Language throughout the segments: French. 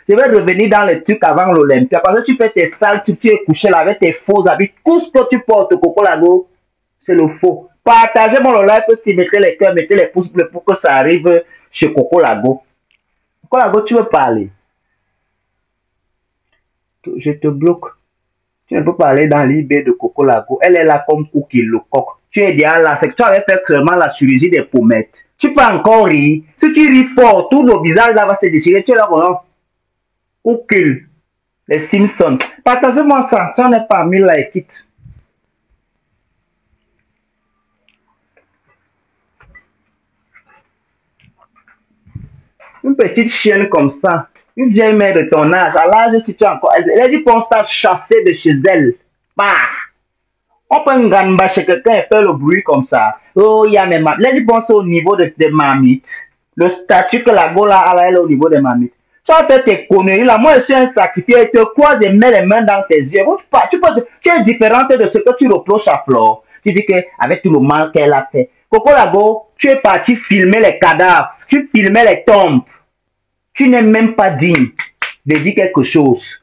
Je vais revenir dans les trucs avant l'Olympia. Parce que tu fais tes sales, tu es couché là avec tes faux habits. Tout ce que tu portes, Coco Lago, c'est le faux. Partagez mon live si mettez les cœurs, mettez les pouces bleus pour que ça arrive chez Coco Lago. Coco Lago, tu veux parler? Je te bloque. Tu ne peux pas aller dans l'IB de Coco Lago. Elle est là comme Cookie le coq. Tu es déjà là. C'est que tu avais fait clairement la chirurgie des pommettes. Tu peux encore rire. Si tu ris fort, tout le visage là va se déchirer. Tu es là vraiment. Cookie. Les Simpsons. Partagez-moi ça. Si on n'est pas mis like it. Une petite chienne comme ça. Une vieille mère de ton âge. À l'âge si tu es encore. Elle a dit qu'on t'a chassé de chez elle. Bah. On peut un gamba chez quelqu'un et faire le bruit comme ça. Oh, il y a mes mamies. Là, je pense au niveau des mamites. Le statut que la gola a, elle est au niveau des mamites. Toi, tu tes conneries là. Moi, je suis un sacrifié. Je te croise et mets les mains dans tes yeux. Tu es différente de ce que tu reproches à Flore. Tu dis qu'avec tout le mal qu'elle a fait. Coco Lago, tu es parti filmer les cadavres. Tu filmais les tombes. Tu n'es même pas digne de dire quelque chose.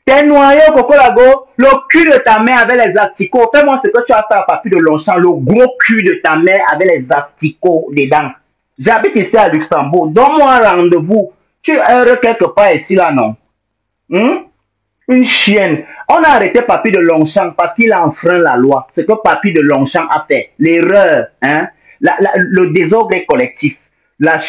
T'es noyé au Coco Lago, le cul de ta mère avec les asticots. Fais-moi ce que tu as fait à Papy de Longchamp, le gros cul de ta mère avec les asticots dedans. J'habite ici à Luxembourg. Donne-moi un rendez-vous. Tu es heureux quelque part ici là, non? Une chienne. On a arrêté Papy de Longchamp parce qu'il a enfreint la loi. Ce que Papy de Longchamp a fait. L'erreur, hein? Le désordre est collectif. La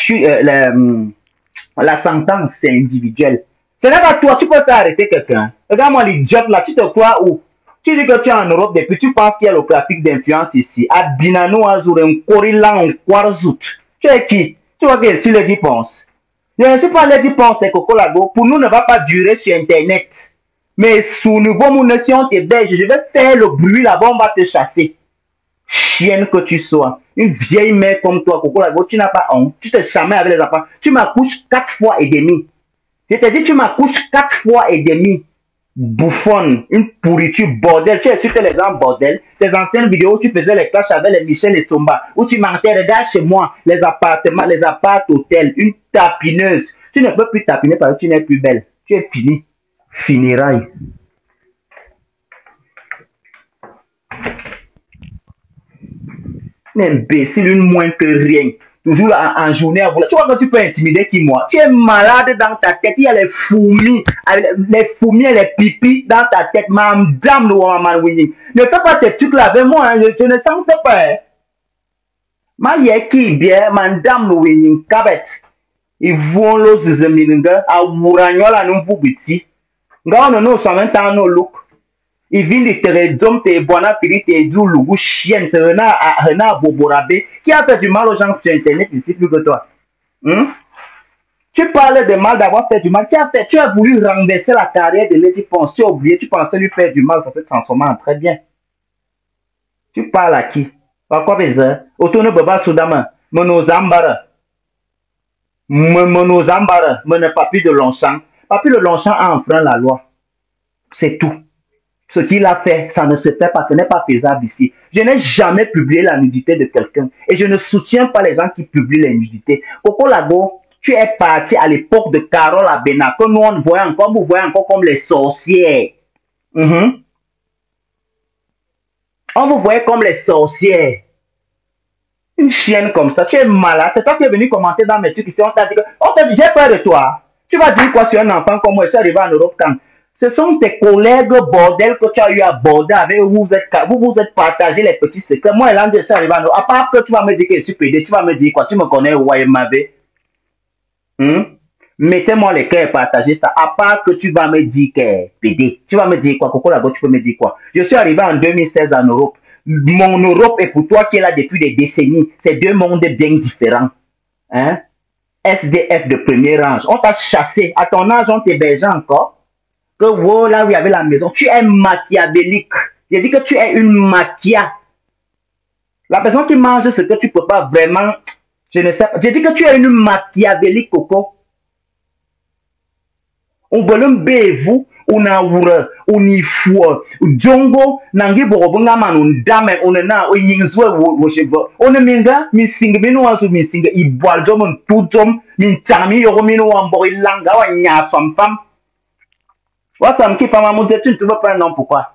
sentence, c'est individuel. Ce n'est pas toi, tu peux t'arrêter quelqu'un. Regarde-moi l'idiot là, tu te crois où? Tu dis que tu es en Europe depuis, tu penses qu'il y a le trafic d'influence ici. À Binano, Azur, un Korilan, un Kwarzout. Tu es qui? Tu vois que je suis le qui pense. Je ne suis pas le qui pense, c'est Coco Lago. Pour nous, ne va pas durer sur Internet. Mais sous nouveau, mon nation t'héberge. Je vais faire le bruit là-bas, on va te chasser. Chienne que tu sois. Une vieille mère comme toi, Coco Lago, tu n'as pas honte. Tu te chamais avec les enfants. Tu m'accouches 4 fois et demi. Je te dis, tu m'accouches 4 fois et demi. Bouffonne, une pourriture, bordel. Tu es sur les grands bordel. Tes anciennes vidéos où tu faisais les clashs avec les Michel et Somba. Où tu mentais, regarde chez moi, les appartements, les apparts hôtels. Une tapineuse. Tu ne peux plus tapiner parce que tu n'es plus belle. Tu es fini. Finirai. Un imbécile, une moins que rien. Toujours en journée à vouloir. Tu vois que tu peux intimider qui moi? Tu es malade dans ta tête. Il y a les fourmis et les pipis dans ta tête. Madame le woman winning. Ne fais pas tes trucs là avec moi. Hein. Je ne sens pas. Hein. Ma yeki bien, madame le winning cabet. Ils vont le zemininga à Wuranyola non vous biti. Nga on no so maintenant no look. Il vient de te rédom, te boana, te du lougou, chienne, c'est Rena Boborabe, qui a fait du mal aux gens sur Internet ici plus que toi. Tu parles de mal d'avoir fait du mal. Tu as voulu renverser la carrière de Lady Ponce. Tu as oublié, tu pensais lui faire du mal, ça s'est transformé en très bien. Tu parles à qui? Pourquoi besoin? Autour de Baba Soudama, Monozambara. Monozambara, mon Papy de Longchamp. Papy de Longchamp a enfreint la loi. C'est tout. Ce qu'il a fait, ça ne se fait pas, ce n'est pas faisable ici. Je n'ai jamais publié la nudité de quelqu'un et je ne soutiens pas les gens qui publient les nudités. Coco Lago, tu es parti à l'époque de Carole Abena, que nous on voyait encore, vous voyez encore comme les sorcières. On vous voyait comme les sorcières. Une chienne comme ça, tu es malade. C'est toi qui es venu commenter dans mes trucs ici. On t'a dit que j'ai peur de toi. Tu vas dire quoi sur un enfant comme moi? Je suis arrivé en Europe quand? Ce sont tes collègues bordel que tu as eu à border avec vous. Vous êtes partagé les petits secrets. Moi, là, je suis arrivé en Europe. À part que tu vas me dire que je suis pédé, tu vas me dire quoi? Tu me connais, ouais, m'avait. Mettez-moi les cœurs et partagez ça. À part que tu vas me dire que pédé. Tu vas me dire quoi? Coco Lago, tu peux me dire quoi? Je suis arrivé en 2016 en Europe. Mon Europe est pour toi qui est là depuis des décennies. C'est deux mondes bien différents. Hein? SDF de premier range. On t'a chassé. À ton âge, on t'hébergeait encore. Que wow, là où il y avait la maison. Tu es machiavélique. J'ai dit que tu es une machia. La personne qui mange ce que tu peux pas vraiment. Je ne sais pas. J'ai dit que tu es une machiavélique, Coco. On volume B vous. on a oura, on y foua, jongo, nangi borobunga man, on dame, on a, on y zwe, on a minga, mi singa, mino asu mi singa, i boal jom, on tout jom, min chami, yoro mino ambo, il langa, wa nya fam. What ça me kiffe à ma moudre, tu ne veux pas un homme, pourquoi?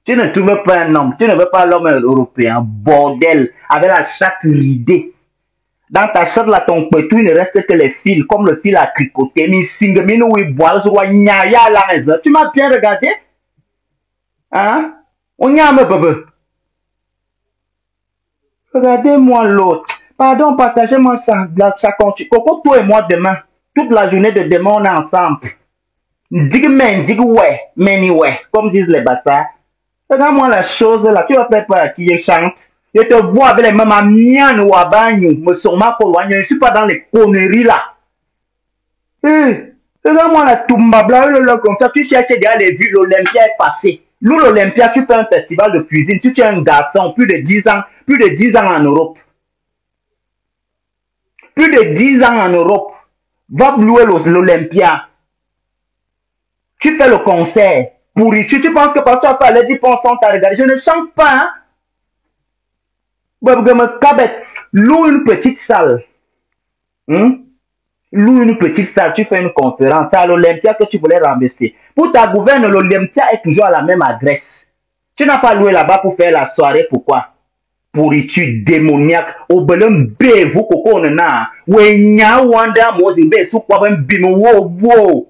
Tu ne trouves pas un homme, tu ne veux pas l'homme européen, bordel, avec la chatte ridée. Dans ta chatte là, ton pétou, il ne reste que les fils, comme le fil à tricoter. Mi singe, mi no, oui, bois, je vois, nya, ya, la maison. Tu m'as bien regardé? Hein? On y a me bebe. Regardez-moi l'autre. Pardon, partagez-moi ça, ça continue. Coco, toi et moi demain, toute la journée de demain, on est ensemble. Dig men, dig ouais, many ouais, comme disent les bassards. Regarde-moi la chose là, tu vas faire par qui je chante. Je te vois avec les mêmes amiens ou à bagno, me sont ma cologne, je ne suis pas dans les conneries là. Regarde-moi la tumbabla, comme ça, tu cherches déjà les vues, l'Olympia est passé. Nous, l'Olympia, tu fais un festival de cuisine, tu es un garçon, plus de 10 ans en Europe. Plus de 10 ans en Europe. Va louer l'Olympia. Tu fais le concert. Pourriture, tu penses que parce que tu as fait les 10%, tu as regardé. Je ne chante pas, hein. Loue une petite salle. Loue une petite salle, tu fais une conférence. C'est à l'Olympia que tu voulais ramasser. Pour ta gouverne, l'Olympia est toujours à la même adresse. Tu n'as pas loué là-bas pour faire la soirée, pourquoi? Pourriture démoniaque. Au belum bé, vous, coco, on a. Wenya, wanda, mozimbe, sou, quoi, bim, wow.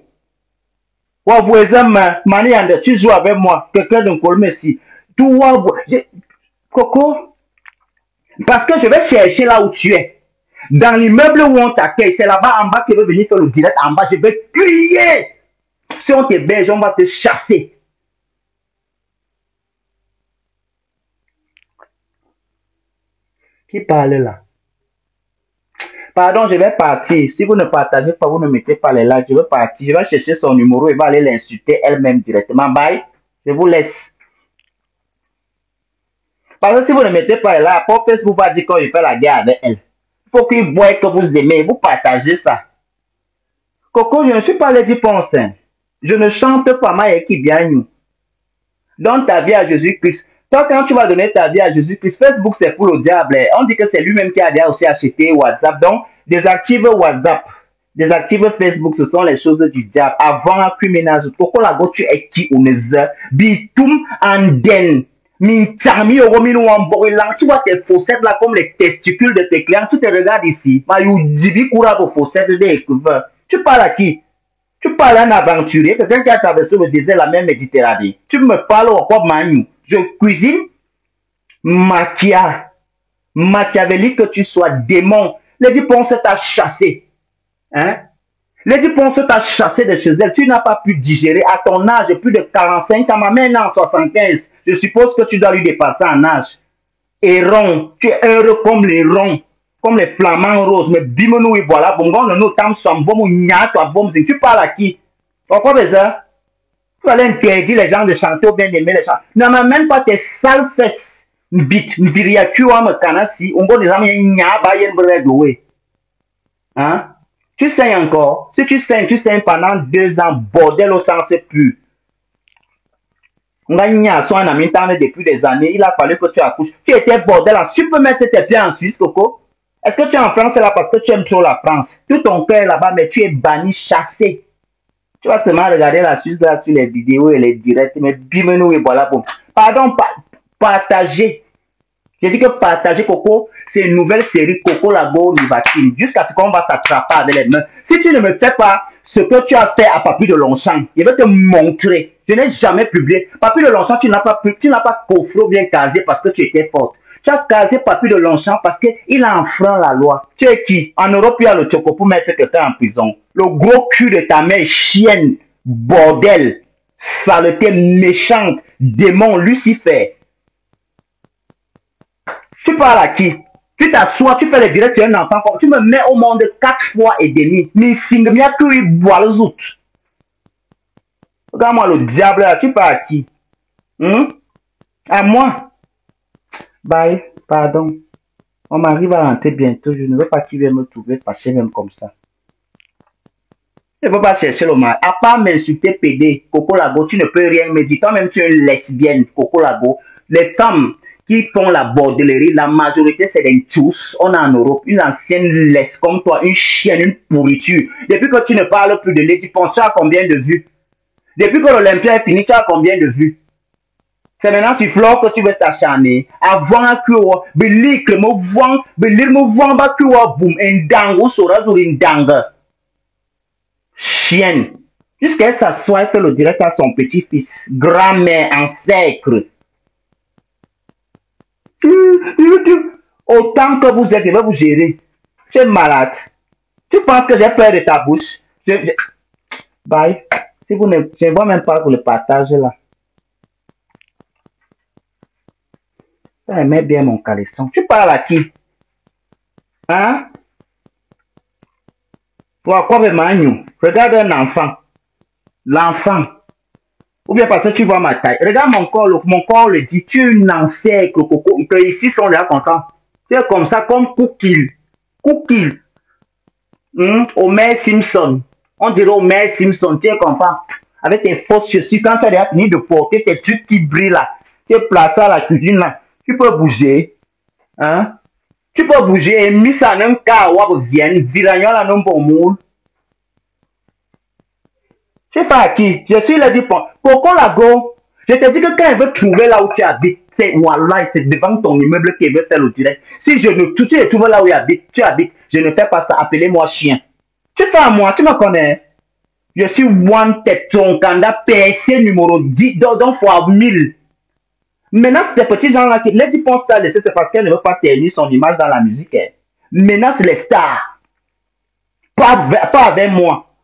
Maniande, tu joues avec moi, quelqu'un de Colmessi. Coco, parce que je vais chercher là où tu es. Dans l'immeuble où on t'accueille, c'est là-bas en bas que je vais venir faire le direct en bas. Je vais crier. Si on t'héberge, on va te chasser. Qui parle là? Pardon, je vais partir. Si vous ne partagez pas, vous ne mettez pas les likes, je vais partir. Je vais chercher son numéro et va aller l'insulter elle-même directement. Bye. Je vous laisse. Parce que si vous ne mettez pas là, pour Facebook va dire qu'il fait la guerre avec elle. Il faut qu'il voie que vous aimez, vous partagez ça. Coco, je ne suis pas les 10%. Je ne chante pas ma équipe bien nous. Donne ta vie à Jésus-Christ. Toi, quand tu vas donner ta vie à Jésus-Christ, Facebook c'est pour le diable. On dit que c'est lui-même qui a déjà aussi acheté WhatsApp. Donc, désactive WhatsApp. Désactive Facebook, ce sont les choses du diable. Avant un criminel, pourquoi la go tu es qui ou ne bitum anden. Tu vois tes faussettes là comme les testicules de tes clients. Tu te regardes ici. Tu parles à qui? Tu parles à un aventurier, quelqu'un qui a traversé le désert, la mer Méditerranée. Tu me parles au quoi Manu? Je cuisine machiavélique que tu sois, démon. Les 10% t'a chassé. Hein? Les 10% t'a chassé de chez elle. Tu n'as pas pu digérer à ton âge, plus de 45 ans, ma mère est en 75. Je suppose que tu dois lui dépasser en âge. Héron, tu es heureux comme les ronds, comme les flamants roses. Mais bimonou, et voilà, bon, nous tam bon, tu parles à qui? Pourquoi besoin? Tu allais interdire les gens de chanter ou bien d'aimer les chants. Ne m'amène pas tes sales fesses. Bit, viria, tu vois, me canassi, on va des amis, nya, bayen, bregoé. Hein? Tu sais encore. Si tu sais pendant 2 ans, bordel au sens plus. On a soit un ami depuis des années, il a fallu que tu accouches. Tu étais bordel, tu peux mettre tes pieds en Suisse, Coco? Est-ce que tu es en France là parce que tu aimes trop la France? Tout ton cœur là-bas, mais tu es banni, chassé. Tu vas seulement regarder la Suisse là sur les vidéos et les directs, mais bimeno et voilà. Bon. Pardon, partager. Je dis que partager Coco, c'est une nouvelle série Coco Lago Nivatine. Jusqu'à ce qu'on va s'attraper avec les mains. Si tu ne me fais pas ce que tu as fait à Papy de Longchamp, je vais te montrer. Je n'ai jamais publié. Papy de Longchamp, tu n'as pas coffré ou bien casé parce que tu étais forte. Tu as casé Papy de Longchamp parce qu'il a enfreint la loi. Tu es qui? En Europe, il y a le choco pour mettre quelqu'un en prison. Le gros cul de ta mère, chienne, bordel, saleté méchante, démon, Lucifer. Tu parles à qui? Tu t'assois, tu fais les directs sur un enfant, tu me mets au monde 4 fois et demi. Mais singe mia que boit le zout. Regarde-moi le diable là, tu parles à qui? À moi? Bye, pardon. On m'arrive à rentrer bientôt, je ne veux pas qu'il vienne me trouver fâché même comme ça. Je ne peux pas chercher le mal. À part m'insulter, pédé, Coco Lago, tu ne peux rien me dire. Toi-même, tu es une lesbienne, Coco Lago. Les femmes qui font la bordellerie, la majorité, c'est des tous. On a en Europe une ancienne laisse comme toi, une chienne, une pourriture. Depuis que tu ne parles plus de Lady Pons, tu as combien de vues? Depuis que l'Olympia est fini, tu as combien de vues? C'est maintenant sur Flore que tu veux t'acharner. Avant que belik me voit, belir me voit, bah que boum, un dango sera sur une danga. Chienne. Jusqu'à ce s'assoie que le direct à son petit-fils, grand-mère, ancêtre. Autant que vous êtes, je vais vous gérer. Tu es malade. Tu penses que j'ai peur de ta bouche? Bye. Si vous ne, je ne vois même pas que le partage là. Ça aimait bien mon caleçon. Tu parles à qui? Hein? Toi, quoi, Magnou? Regarde un enfant. L'enfant. Ou bien parce que tu vois ma taille. Regarde mon corps le dit. Tu es une ancêtre, Coco. Que ici, sont là contents. Tu es comme ça, comme Cookie. Cookie. Homer Simpson. On dirait Homer Simpson. Tu es content. Avec tes fausses chaussures. Quand tu as fini de porter tes trucs qui brillent là. Tu es placé à la cuisine là. Tu peux bouger. Hein? Tu peux bouger. Et mis ça dans un cas où vienne. Diragnon là non pour moule. Je sais pas à qui. Je suis là dit Coco Lago. Je te dis que quand elle veut trouver là où tu habites, c'est voilà, c'est devant ton immeuble qu'elle veut faire le direct. Si je ne tu trouves là où tu habites, je ne fais pas ça. Appelez-moi chien. Tu fais à moi, tu me connais. Je suis wanted, ton candidat PC numéro 10, donc fois 1000. Maintenant, ces petits gens-là qui, les pensent à laisser, c'est parce qu'elle ne veut pas ternir son image dans la musique. Hein. Maintenant, c'est les stars. Pas avec moi.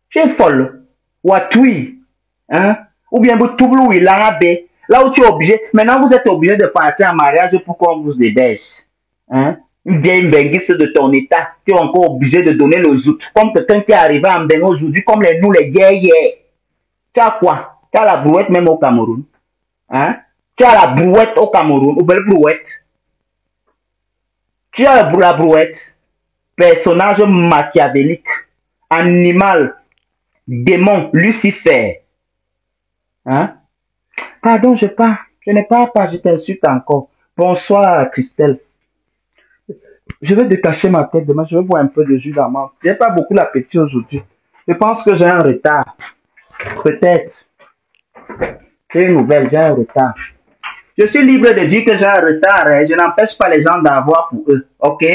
Tu es folle. Watui. Hein? Ou bien vous tout il là où tu es obligé. Maintenant, vous êtes obligé de partir en mariage pour qu'on vous héberge. Hein? Une vieille benguiste de ton état, tu es encore obligé de donner le zout. Comme quelqu'un qui est arrivé en Bénin aujourd'hui, comme nous les guerriers. Tu as quoi? Tu as la brouette même au Cameroun. Hein? Tu as la brouette au Cameroun, ou belle brouette. Tu as la brouette. Personnage machiavélique. Animal. Démon. Lucifer. Hein? Pardon, je n'ai pas, je t'insulte encore. Bonsoir, Christelle. Je vais détacher ma tête demain, je vais boire un peu de jus d'amande. Je n'ai pas beaucoup l'appétit aujourd'hui. Je pense que j'ai un retard. Peut-être. C'est une nouvelle, j'ai un retard. Je suis libre de dire que j'ai un retard. Hein. Je n'empêche pas les gens d'avoir pour eux. OK?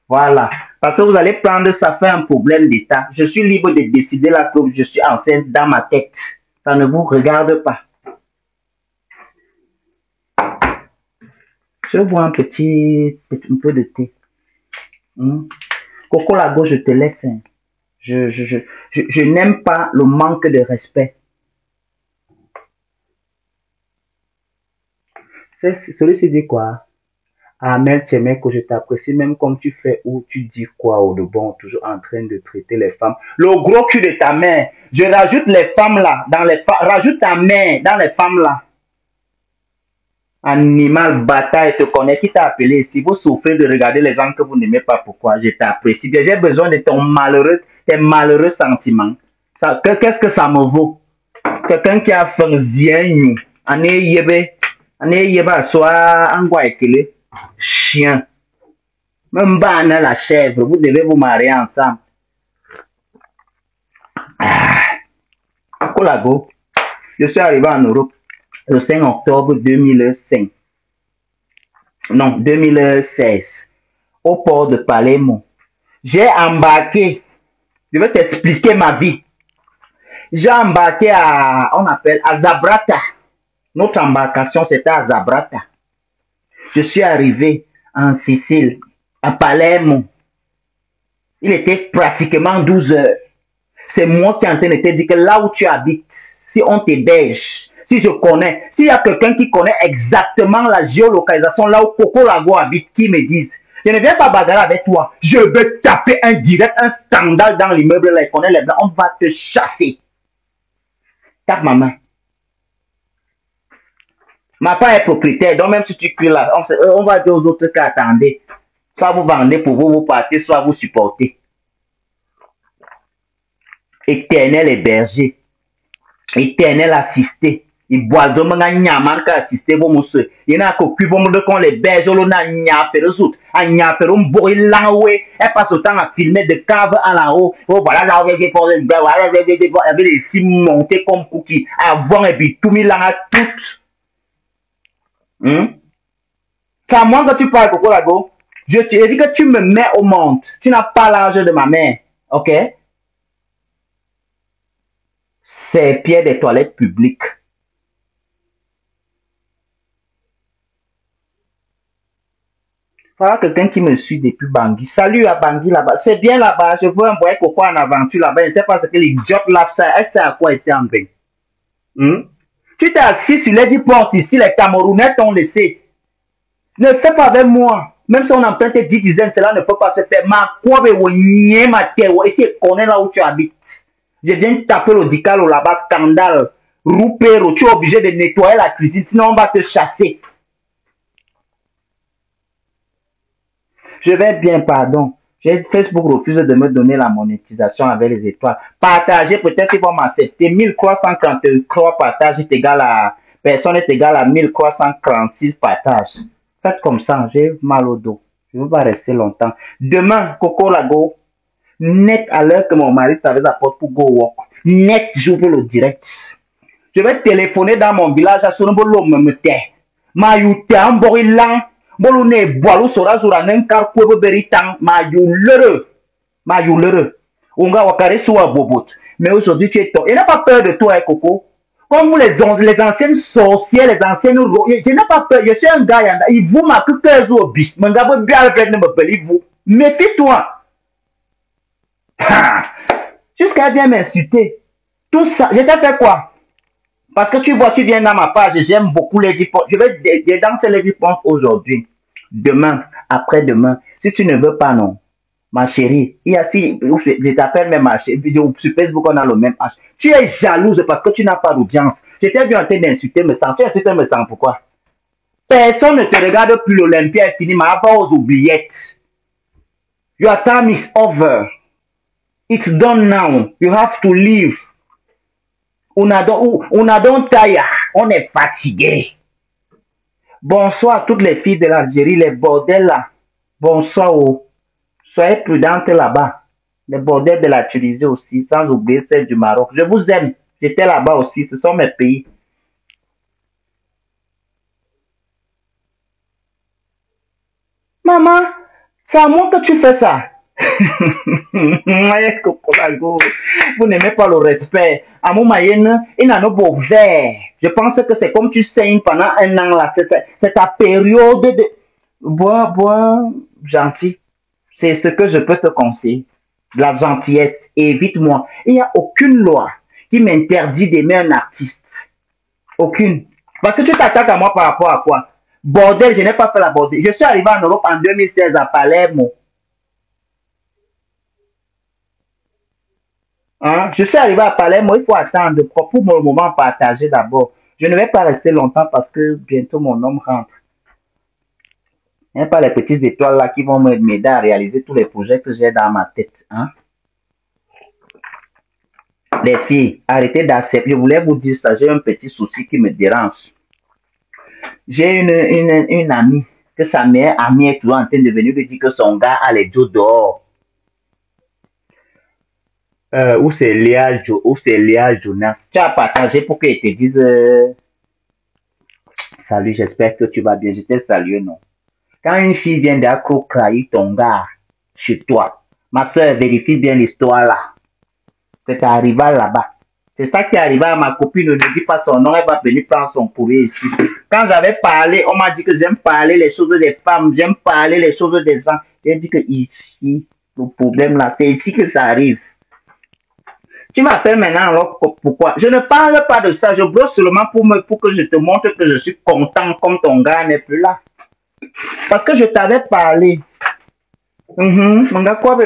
Voilà. Parce que vous allez prendre ça fait un problème d'état. Je suis libre de décider là que je suis enceinte dans ma tête. Ça ne vous regarde pas. Je bois un peu de thé. Coco Lago, je te laisse. Hein. Je n'aime pas le manque de respect. Celui-ci dit quoi? Amel Tchemeko, je t'apprécie même comme tu fais ou tu dis quoi au de bon, toujours en train de traiter les femmes. Le gros cul de ta mère. Je rajoute les femmes là, rajoute ta mère dans les femmes là. Animal bataille, te connais, qui t'a appelé ici. Vous souffrez de regarder les gens que vous n'aimez pas. Pourquoi? Je t'apprécie. J'ai besoin de tes malheureux sentiments. Qu'est-ce que ça me vaut? Quelqu'un qui a fait rien, soit chien. Même pas la chèvre, vous devez vous marier ensemble. Colago, je suis arrivé en Europe le 5 octobre 2005. Non, 2016. Au port de Palermo. J'ai embarqué. Je vais t'expliquer ma vie. J'ai embarqué à Zabrata. Notre embarcation, c'était à Zabrata. Je suis arrivé en Sicile, à Palermo. Il était pratiquement 12 heures. C'est moi qui en train de te dire que là où tu habites, si on t'héberge, si je connais, s'il y a quelqu'un qui connaît exactement la géolocalisation là où Coco Lago habite, qui me dise, je ne viens pas bagarrer avec toi, je vais taper un direct, un scandale dans l'immeuble là, il connaît les blancs, on va te chasser. Tape ma main. Ma femme est propriétaire, donc même si tu cuis là, on va dire aux autres qu'attendez. Soit vous vendez pour vous, vous partez, soit vous supportez. Éternel héberger, éternel assisté. Il boit de mon agnaman ka assisté bon monsieur. Il n'a qu'aucun bon de qu'on les berge l'on a gnappé les autres. A gnappé l'on boit l'enoué. Elle passe autant à filmer de cave à la haut. Oh voilà, là, avec les cimes montées comme cookies. Avant et puis tout mis là à tout. C'est à moi que tu parles, Coco Lago. Je te dis que tu me mets au monde. Tu n'as pas l'âge de ma mère. Ok? C'est Pierre des toilettes publiques. Voilà quelqu'un qui me suit depuis Bangui. Salut à Bangui là-bas. C'est bien là-bas. Je veux envoyer Coco en aventure là-bas. Je ne sais pas ce que les jobs là, elle sait à quoi était en train. Tu t'es assis sur les 10 portes ici, les Camerounais t'ont laissé. Ne fais pas avec moi. Même si on emprunte 10 dizaines, cela ne peut pas se faire. Ma quoi, ma terre, ici, connaît là où tu habites. Je viens taper le dicalo là-bas, scandale. Roupero, tu es obligé de nettoyer la cuisine, sinon on va te chasser. Je vais bien, pardon. Facebook refuse de me donner la monétisation avec les étoiles. Partager, peut-être qu'ils vont m'accepter. 1333 partages est égal à... Personne est égal à 1336 partages. Faites comme ça, j'ai mal au dos. Je ne vais pas rester longtemps. Demain, Coco Lago, net à l'heure que mon mari t'avait la porte pour go walk. Net, j'ouvre le direct. Je vais téléphoner dans mon village à Sonobolo, me tait. Ma youte, un borilan. Bolone, boalou, sora, sora, nenkar, kwebo, beritan, ma youlere. Ma youlere. Onga wakare soa bobot. Mais aujourd'hui, tu es toi. Il n'a pas peur de toi, Coco. Comme vous, les anciennes sorcières, les anciennes... Je n'ai pas peur. Je suis un gars, il vous m'a tout peur au biche. Mon gars, vous bien le me believe vous. Méfie-toi. Jusqu'à bien m'insulter. Tout ça, je t'ai fait quoi? Parce que tu vois, tu viens dans ma page, j'aime beaucoup les J-Pons. Je vais danser les J-Pons aujourd'hui. Demain, après-demain. Si tu ne veux pas, non. Ma chérie, il y a si, je t'appelle même ma chérie, sur Facebook, on a le même âge. Tu es jalouse parce que tu n'as pas d'audience. J'étais bien en train d'insulter, me sens. Tu insultes, me sens pourquoi? Personne ne te regarde plus, l'Olympia est fini, mais avant aux oubliettes. Your time is over. It's done now. You have to leave. On a donc taille, on est fatigué. Bonsoir à toutes les filles de l'Algérie, les bordels là. Bonsoir. Soyez prudentes là-bas. Les bordels de la Tunisie aussi, sans oublier celle du Maroc. Je vous aime. J'étais là-bas aussi, ce sont mes pays. Maman, c'est à moi que tu fais ça. Vous n'aimez pas le respect. À mon moyen, il n'a pas vert. Je pense que c'est comme tu saignes pendant un an là. C'est ta période de... Bois, gentil. C'est ce que je peux te conseiller. De la gentillesse. Évite-moi. Il n'y a aucune loi qui m'interdit d'aimer un artiste. Aucune. Parce que tu t'attaques à moi par rapport à quoi? Bordel, je n'ai pas fait la bordel. Je suis arrivé en Europe en 2016 à Palermo. Hein? Je suis arrivé à Palermo, il faut attendre pour le moment partager d'abord. Je ne vais pas rester longtemps parce que bientôt mon homme rentre. Il n'y a pas les petites étoiles là qui vont m'aider à réaliser tous les projets que j'ai dans ma tête. Hein? Les filles, arrêtez d'accepter. Je voulais vous dire ça, j'ai un petit souci qui me dérange. J'ai une amie, que sa mère amie est toujours en train de venir lui dire que son gars a les dos dehors. Où c'est Léa Jonas. Tu as partagé pour qu'elle te dise salut, j'espère que tu vas bien. Je t'ai salué, non? Quand une fille vient d'accrocher ton gars chez toi, ma soeur, vérifie bien l'histoire là. C'est arrivé là-bas. C'est ça qui est arrivé à ma copine. Ne dis pas son nom, elle va venir prendre son courrier ici. Quand j'avais parlé, on m'a dit que j'aime parler les choses des femmes, j'aime parler les choses des gens. J'ai dit que ici, le problème là, c'est ici que ça arrive. Tu m'appelles maintenant alors pourquoi? Je ne parle pas de ça, je brosse seulement pour que je te montre que je suis content comme ton gars n'est plus là. Parce que je t'avais parlé. Mon gars, quoi,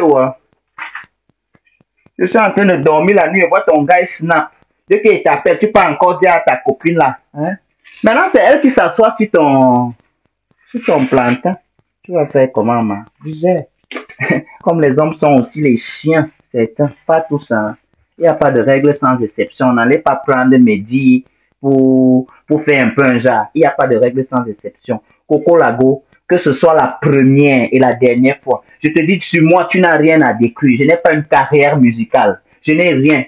je suis en train de dormir la nuit et vois ton gars snap. Dès qu'il t'appelle, tu peux encore dire à ta copine là. Hein? Maintenant, c'est elle qui s'assoit sur ton plantain. Tu vas faire comment, ma? Comme les hommes sont aussi les chiens, certains, pas tous. Hein? Il n'y a pas de règle sans exception. N'allez pas prendre Mehdi pour faire un peu un genre. Il n'y a pas de règle sans exception. Coco Lago, que ce soit la première et la dernière fois, je te dis, sur moi, tu n'as rien à décrire. Je n'ai pas une carrière musicale. Je n'ai rien.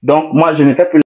Donc, moi, je ne fais plus